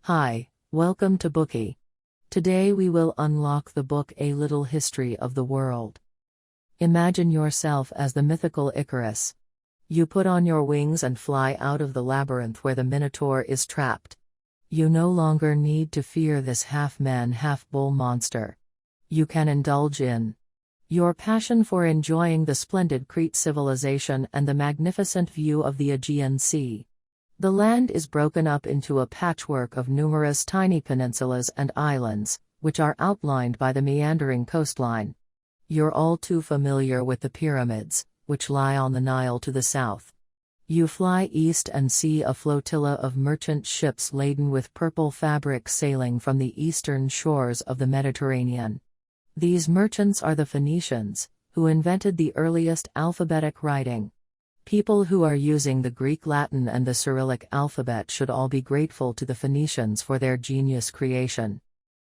Hi, welcome to Bookie. Today we will unlock the book A Little History of the World. Imagine yourself as the mythical Icarus. You put on your wings and fly out of the labyrinth where the Minotaur is trapped. You no longer need to fear this half-man half-bull monster. You can indulge in your passion for enjoying the splendid Crete civilization and the magnificent view of the Aegean Sea. The land is broken up into a patchwork of numerous tiny peninsulas and islands, which are outlined by the meandering coastline. You're all too familiar with the pyramids, which lie on the Nile to the south. You fly east and see a flotilla of merchant ships laden with purple fabric sailing from the eastern shores of the Mediterranean. These merchants are the Phoenicians, who invented the earliest alphabetic writing. People who are using the Greek Latin and the Cyrillic alphabet should all be grateful to the Phoenicians for their genius creation.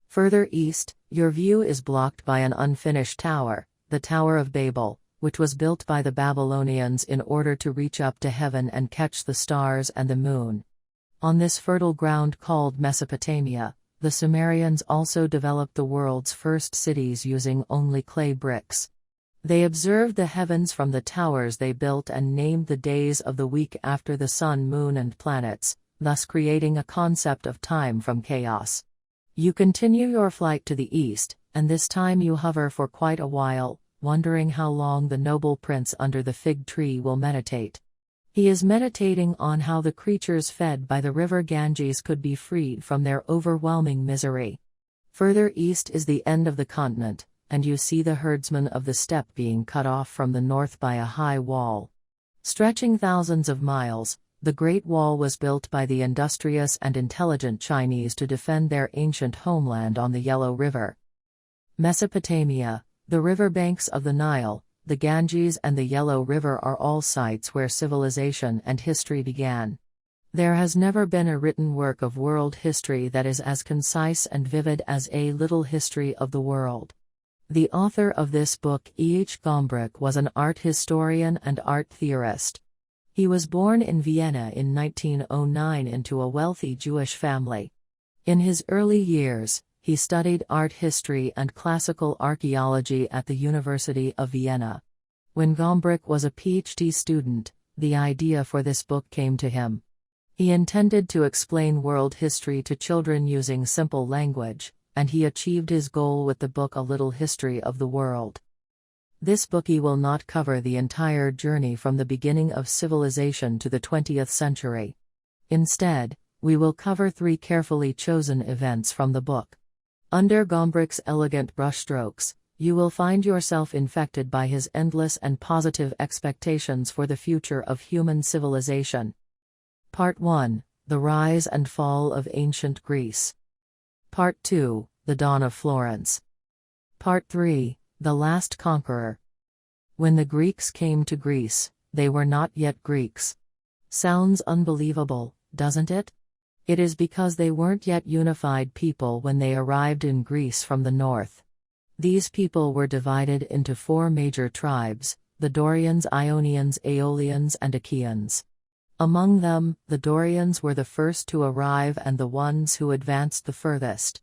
Further east, your view is blocked by an unfinished tower, the Tower of Babel, which was built by the Babylonians in order to reach up to heaven and catch the stars and the moon. On this fertile ground called Mesopotamia, the Sumerians also developed the world's first cities using only clay bricks. They observed the heavens from the towers they built and named the days of the week after the sun, moon and planets, thus creating a concept of time from chaos. You continue your flight to the east, and this time you hover for quite a while, wondering how long the noble prince under the fig tree will meditate. He is meditating on how the creatures fed by the river Ganges could be freed from their overwhelming misery. Further east is the end of the continent, and you see the herdsmen of the steppe being cut off from the north by a high wall. Stretching thousands of miles, the Great Wall was built by the industrious and intelligent Chinese to defend their ancient homeland on the Yellow River. Mesopotamia, the river banks of the Nile, the Ganges and the Yellow River are all sites where civilization and history began. There has never been a written work of world history that is as concise and vivid as A Little History of the World. The author of this book, Gombrich, was an art historian and art theorist. He was born in Vienna in 1909 into a wealthy Jewish family. In his early years, he studied art history and classical archaeology at the University of Vienna. When Gombrich was a PhD student, the idea for this book came to him. He intended to explain world history to children using simple language, and he achieved his goal with the book A Little History of the World. This bookie will not cover the entire journey from the beginning of civilization to the 20th century. Instead, we will cover 3 carefully chosen events from the book. Under Gombrich's elegant brushstrokes, you will find yourself infected by his endless and positive expectations for the future of human civilization. Part 1: The Rise and Fall of Ancient Greece. Part 2: The Dawn of Florence. Part 3: The Last Conqueror. When the Greeks came to Greece, they were not yet Greeks. Sounds unbelievable, doesn't it? It is because they weren't yet unified people when they arrived in Greece from the north. These people were divided into 4 major tribes: the Dorians, Ionians, Aeolians and Achaeans. Among them, the Dorians were the first to arrive and the ones who advanced the furthest.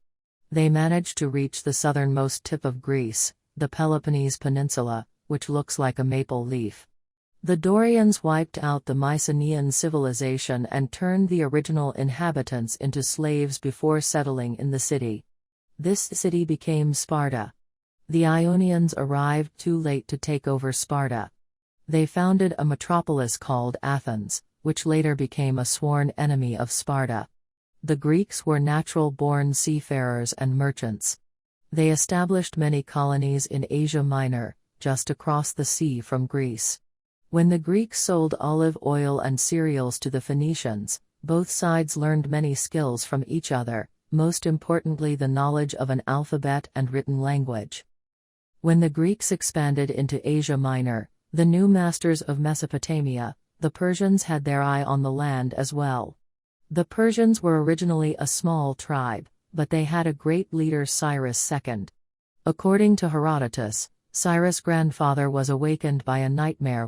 They managed to reach the southernmost tip of Greece, the Peloponnese Peninsula, which looks like a maple leaf. The Dorians wiped out the Mycenaean civilization and turned the original inhabitants into slaves before settling in the city. This city became Sparta. The Ionians arrived too late to take over Sparta. They founded a metropolis called Athens, which later became a sworn enemy of Sparta. The Greeks were natural-born seafarers and merchants. They established many colonies in Asia Minor, just across the sea from Greece. When the Greeks sold olive oil and cereals to the Phoenicians, both sides learned many skills from each other, most importantly the knowledge of an alphabet and written language. When the Greeks expanded into Asia Minor, the new masters of Mesopotamia, the Persians, had their eye on the land as well. The Persians were originally a small tribe, but they had a great leader, Cyrus II. According to Herodotus, Cyrus' grandfather was awakened by a nightmare